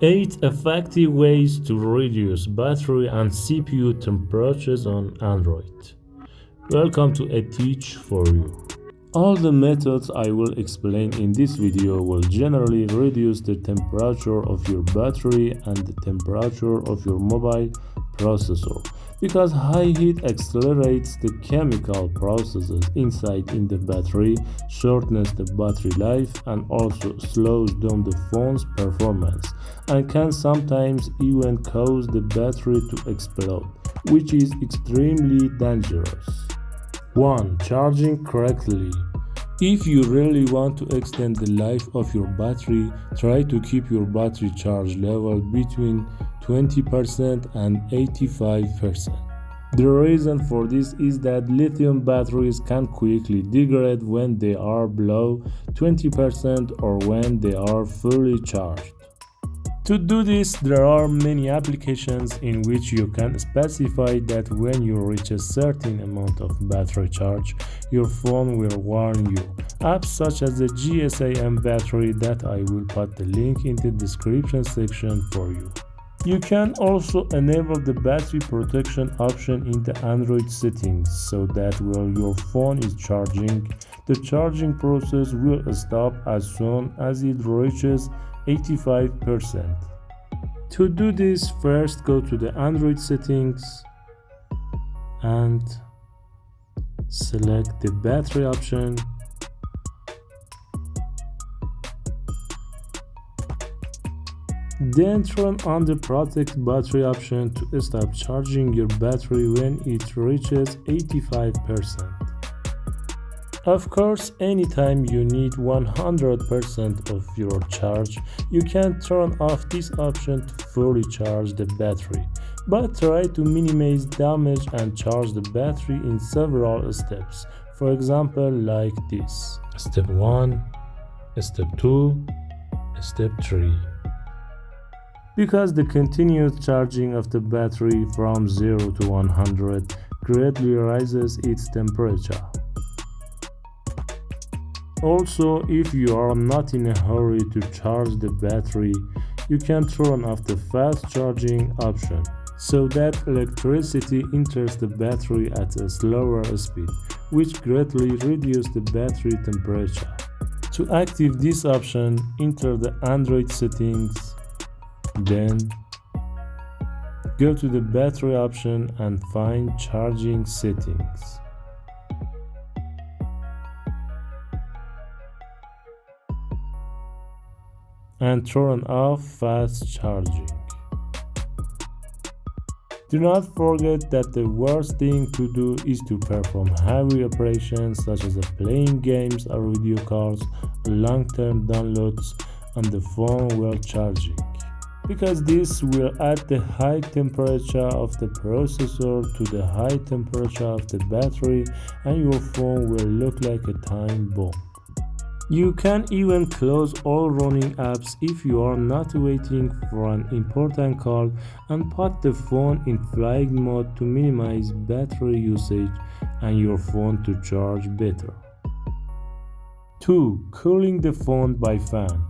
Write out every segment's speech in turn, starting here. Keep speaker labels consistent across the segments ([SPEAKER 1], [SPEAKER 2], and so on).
[SPEAKER 1] 8 effective ways to reduce battery and CPU temperatures on Android. Welcome to a Teach for You. All the methods I will explain in this video will generally reduce the temperature of your battery and the temperature of your mobile processor, because high heat accelerates the chemical processes inside in the battery, shortens the battery life, and also slows down the phone's performance, and can sometimes even cause the battery to explode, which is extremely dangerous. 1. Charging correctly. If you really want to extend the life of your battery, try to keep your battery charge level between 20% and 85%. The reason for this is that lithium batteries can quickly degrade when they are below 20% or when they are fully charged. To do this, there are many applications in which you can specify that when you reach a certain amount of battery charge, your phone will warn you. Apps such as the GSAM battery that I will put the link in the description section for you. You can also enable the battery protection option in the Android settings so that while your phone is charging, the charging process will stop as soon as it reaches 85%. To do this, first go to the Android settings and select the battery option. Then turn on the protect battery option to stop charging your battery when it reaches 85%. Of course, anytime you need 100% of your charge, you can turn off this option to fully charge the battery, but try to minimize damage and charge the battery in several steps. For example, like this: Step 1, Step 2, Step 3. Because the continuous charging of the battery from 0 to 100 greatly raises its temperature. Also, if you are not in a hurry to charge the battery, you can turn off the fast charging option so that electricity enters the battery at a slower speed, which greatly reduces the battery temperature. To activate this option, enter the Android settings, then go to the battery option and find charging settings. And turn off fast charging. Do not forget that the worst thing to do is to perform heavy operations such as playing games or video calls or long-term downloads on the phone while charging, because this will add the high temperature of the processor to the high temperature of the battery, and your phone will look like a time bomb. You can even close all running apps if you are not waiting for an important call, and put the phone in flight mode to minimize battery usage and your phone to charge better. 2. Cooling the phone by fan.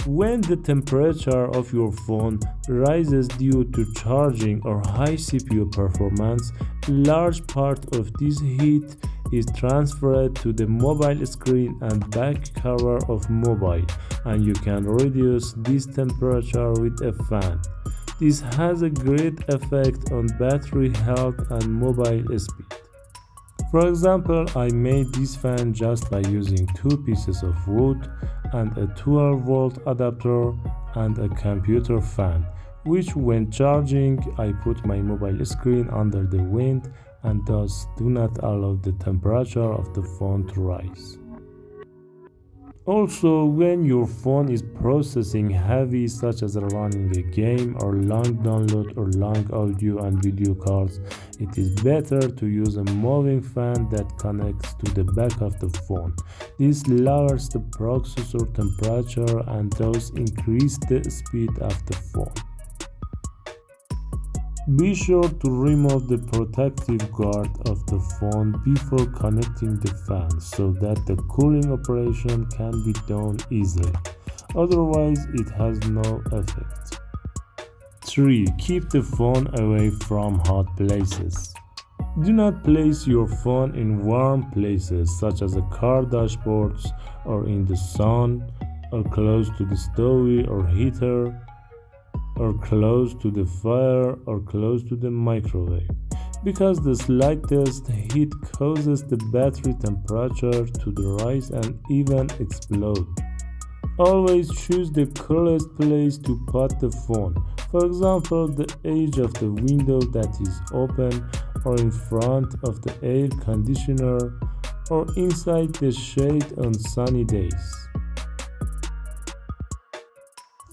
[SPEAKER 1] When the temperature of your phone rises due to charging or high CPU performance, a large part of this heat is transferred to the mobile screen and back cover of mobile, and you can reduce this temperature with a fan. This has a great effect on battery health and mobile speed. For example, I made this fan just by using 2 pieces of wood and a 12-volt adapter and a computer fan, which when charging I put my mobile screen under the wind and thus do not allow the temperature of the phone to rise. Also, when your phone is processing heavy such as running a game or long download or long audio and video calls, it is better to use a moving fan that connects to the back of the phone. This lowers the processor temperature and thus increase the speed of the phone. Be sure to remove the protective guard of the phone before connecting the fan so that the cooling operation can be done easily. Otherwise, it has no effect. 3. Keep the phone away from hot places. Do not place your phone in warm places such as a car dashboards or in the sun or close to the stove or heater or close to the fire or close to the microwave, because the slightest heat causes the battery temperature to rise and even explode. Always choose the coolest place to put the phone, for example the edge of the window that is open or in front of the air conditioner or inside the shade on sunny days.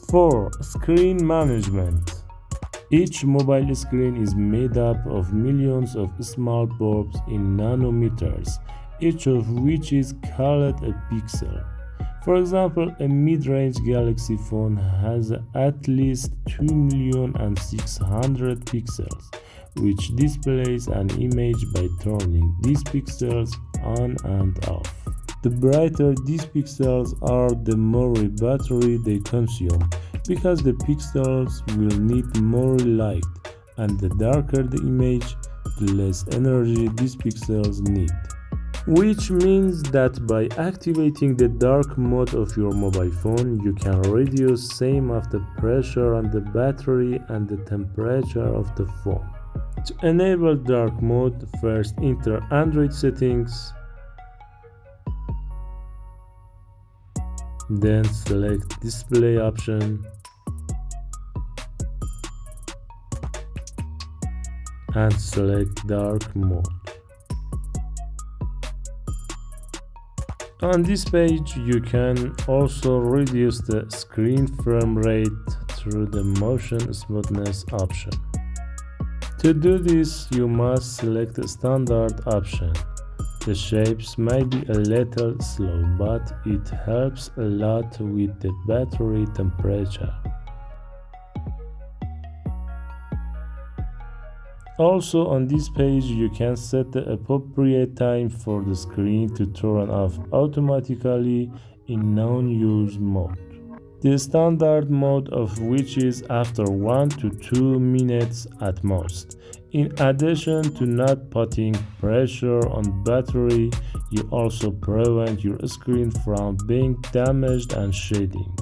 [SPEAKER 1] 4. Screen management. Each mobile screen is made up of millions of small bulbs in nanometers, each of which is called a pixel. For example, a mid-range Galaxy phone has at least 2,600,000 pixels, which displays an image by turning these pixels on and off. The brighter these pixels are, the more battery they consume, because the pixels will need more light, and the darker the image, the less energy these pixels need. Which means that by activating the dark mode of your mobile phone, you can reduce same of the pressure on the battery and the temperature of the phone. To enable dark mode, first enter Android settings, then select display option and select dark mode. On this page, you can also reduce the screen frame rate through the motion smoothness option. To do this, you must select the standard option. The shapes may be a little slow, but it helps a lot with the battery temperature. Also on this page you can set the appropriate time for the screen to turn off automatically in non-use mode. The standard mode of which is after 1 to 2 minutes at most. In addition to not putting pressure on battery, you also prevent your screen from being damaged and shading.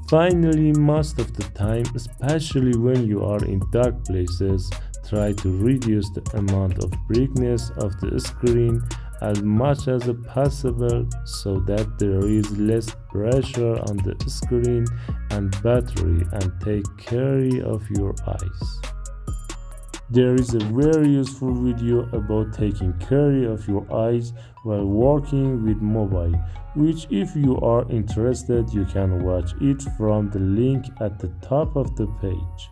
[SPEAKER 1] Finally, most of the time, especially when you are in dark places, try to reduce the amount of brightness of the screen as much as possible so that there is less pressure on the screen and battery, and take care of your eyes. There is a very useful video about taking care of your eyes while working with mobile, which if you are interested you can watch it from the link at the top of the page.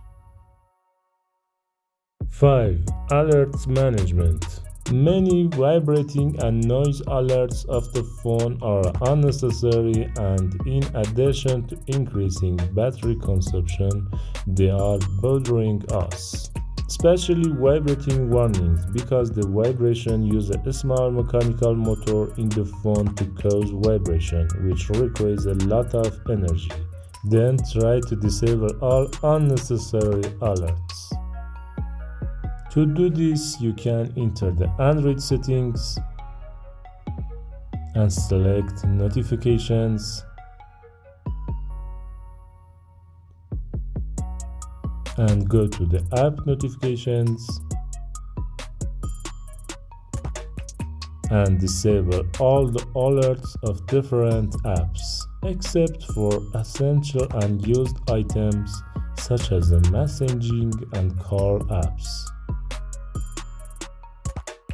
[SPEAKER 1] 5. Alerts management. Many vibrating and noise alerts of the phone are unnecessary, and in addition to increasing battery consumption, they are bothering us. Especially vibrating warnings, because the vibration uses a small mechanical motor in the phone to cause vibration, which requires a lot of energy. Then try to disable all unnecessary alerts. To do this, you can enter the Android settings and select notifications and go to the app notifications and disable all the alerts of different apps except for essential and used items such as the messaging and call apps.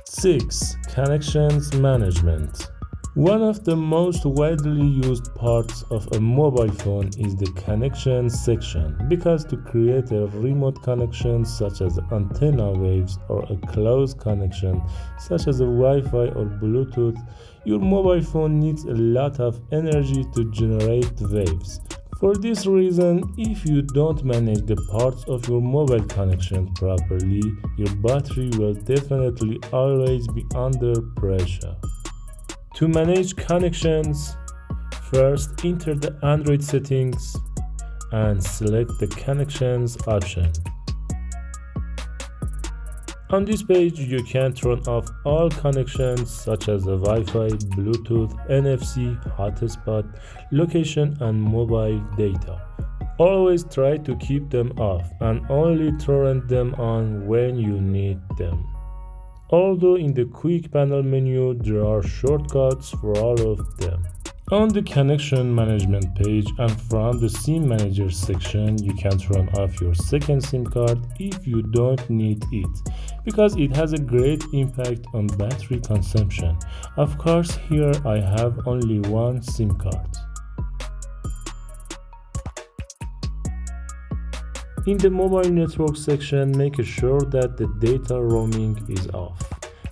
[SPEAKER 1] 6. Connections management. One of the most widely used parts of a mobile phone is the connection section, because to create a remote connection such as antenna waves or a close connection such as a Wi-Fi or Bluetooth, your mobile phone needs a lot of energy to generate waves. For this reason, if you don't manage the parts of your mobile connection properly, your battery will definitely always be under pressure. To manage connections, first enter the Android settings and select the connections option. On this page, you can turn off all connections such as the Wi-Fi, Bluetooth, NFC, hotspot, location, and mobile data. Always try to keep them off and only turn them on when you need them. Although in the quick panel menu there are shortcuts for all of them. On the connection management page and from the SIM manager section, you can turn off your second SIM card if you don't need it, because it has a great impact on battery consumption. Of course, here I have only one SIM card. In the mobile network section, make sure that the data roaming is off.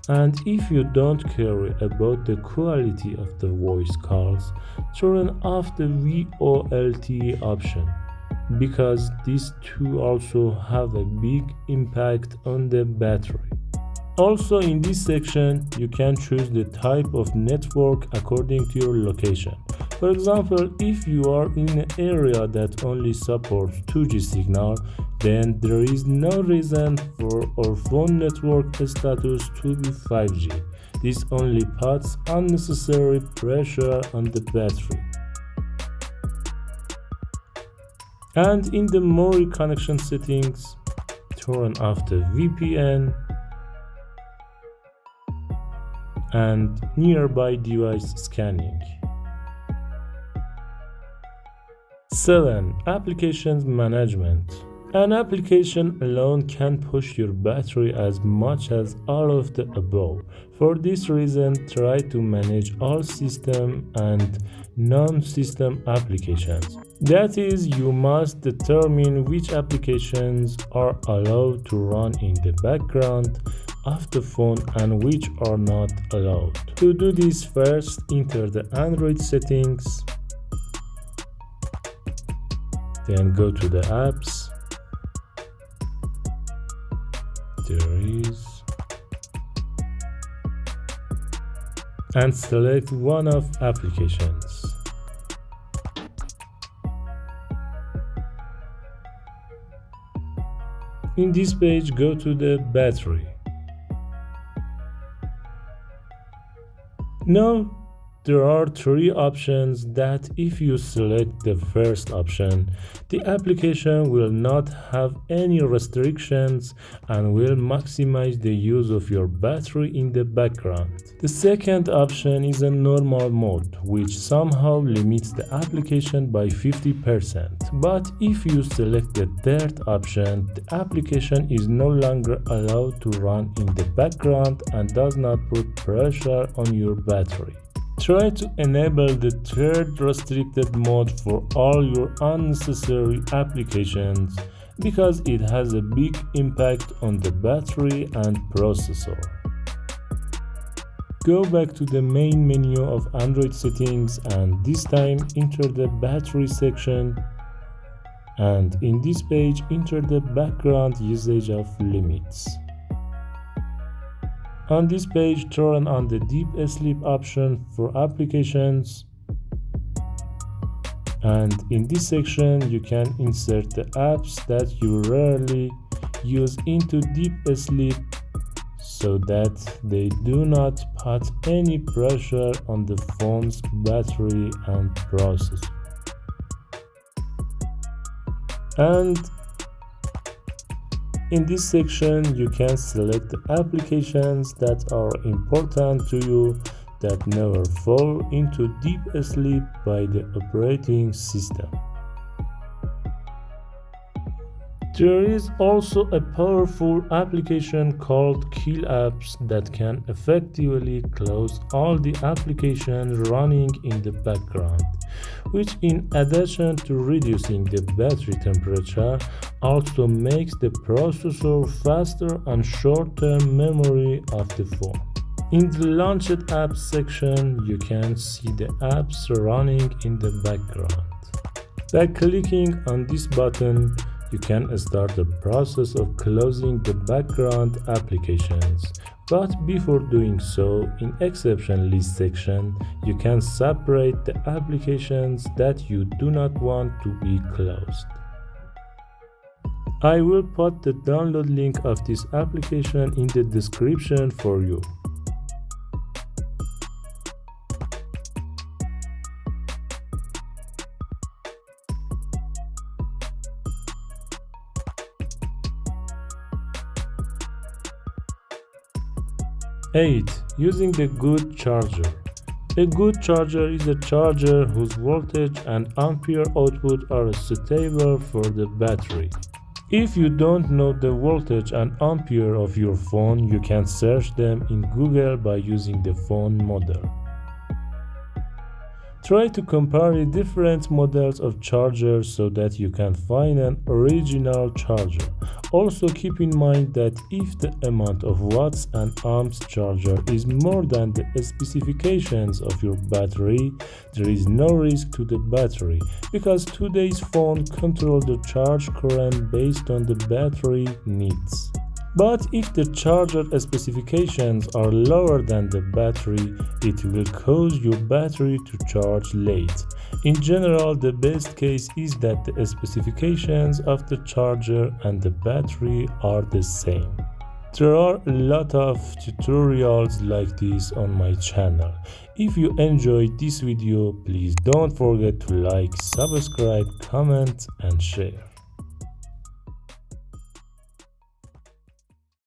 [SPEAKER 1] And if you don't care about the quality of the voice calls, turn off the Volte option, because these two also have a big impact on the battery. Also in this section, you can choose the type of network according to your location. For example, if you are in an area that only supports 2G signal, then there is no reason for our phone network status to be 5G. This only puts unnecessary pressure on the battery. And in the memory connection settings, turn off the VPN and nearby device scanning. 7. Applications management. An application alone can push your battery as much as all of the above. For this reason, try to manage all system and non-system applications. That is, you must determine which applications are allowed to run in the background of the phone and which are not allowed. To do this, first enter the Android settings, then go to the apps. There is, and select one of applications. In this page, go to the battery. Now there are three options that if you select the first option, the application will not have any restrictions and will maximize the use of your battery in the background. The second option is a normal mode, which somehow limits the application by 50%. But if you select the third option, the application is no longer allowed to run in the background and does not put pressure on your battery. Try to enable the third restricted mode for all your unnecessary applications, because it has a big impact on the battery and processor. Go back to the main menu of Android settings and this time enter the battery section, and in this page enter the background usage of limits. On this page, turn on the deep sleep option for applications, and in this section you can insert the apps that you rarely use into deep sleep so that they do not put any pressure on the phone's battery and processor. And in this section, you can select the applications that are important to you that never fall into deep sleep by the operating system. There is also a powerful application called Kill Apps that can effectively close all the applications running in the background, which in addition to reducing the battery temperature also makes the processor faster and short-term memory of the phone. In the Launched Apps section, you can see the apps running in the background. By clicking on this button, you can start the process of closing the background applications. But before doing so, in exception list section, you can separate the applications that you do not want to be closed. I will put the download link of this application in the description for you. Eight. Using the good charger. A good charger is a charger whose voltage and ampere output are suitable for the battery. If you don't know the voltage and ampere of your phone, you can search them in Google by using the phone model. Try to compare different models of chargers so that you can find an original charger. Also keep in mind that if the amount of watts and amps charger is more than the specifications of your battery, there is no risk to the battery, because today's phone control the charge current based on the battery needs. But if the charger specifications are lower than the battery, it will cause your battery to charge late. In general, the best case is that the specifications of the charger and the battery are the same. There are a lot of tutorials like this on my channel. If you enjoyed this video, please don't forget to like, subscribe, comment and share.